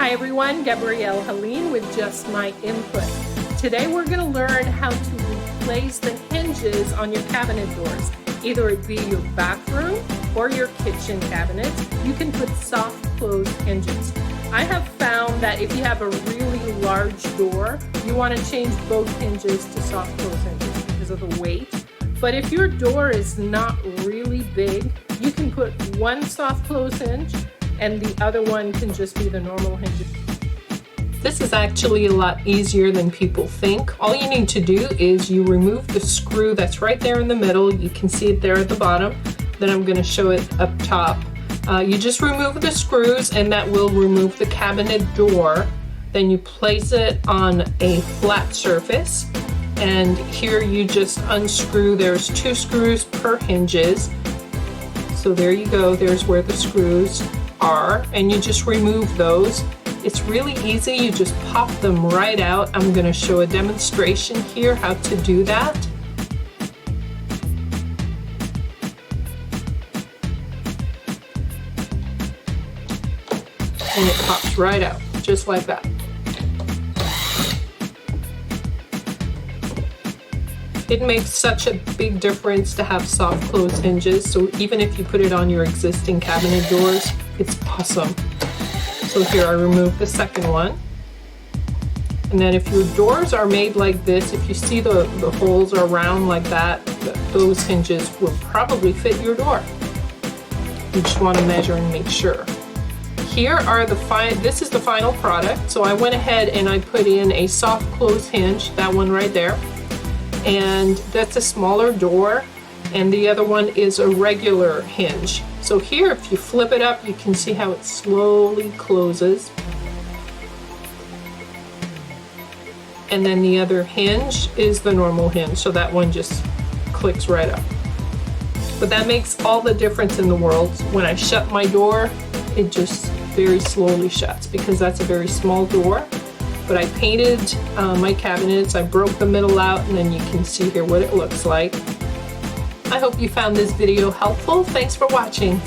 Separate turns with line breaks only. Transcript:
Hi everyone, Gabrielle Helene with Just My Input. Today we're going to learn how to replace the hinges on your cabinet doors. Either it be your bathroom or your kitchen cabinet, you can put soft close hinges. I have found that if you have a really large door, you want to change both hinges to soft close hinges because of the weight. But if your door is not really big, you can put one soft close hinge and the other one can just be the normal hinge. This is actually a lot easier than people think. All you need to do is you remove the screw that's right there in the middle. You can see it there at the bottom. Then I'm going to show it up top. You just remove the screws and that will remove the cabinet door. Then you place it on a flat surface. And here you just unscrew. There's 2 screws per hinges. So there you go. There's where the screws are, and you just remove those. It's really easy. You just pop them right out. I'm going to show a demonstration here how to do that. And it pops right out, just like that. It makes such a big difference to have soft close hinges, so even if you put it on your existing cabinet doors, it's awesome. So here I remove the second one. And then if your doors are made like this, if you see the holes are round like that, those hinges will probably fit your door. You just want to measure and make sure. Here are this is the final product. So I went ahead and I put in a soft close hinge, that one right there. And that's a smaller door, and the other one is a regular hinge. So here, if you flip it up, you can see how it slowly closes. And then the other hinge is the normal hinge, so that one just clicks right up. But that makes all the difference in the world. When I shut my door, it just very slowly shuts because that's a very small door. But I painted my cabinets, I broke the middle out, and then you can see here what it looks like. I hope you found this video helpful. Thanks for watching.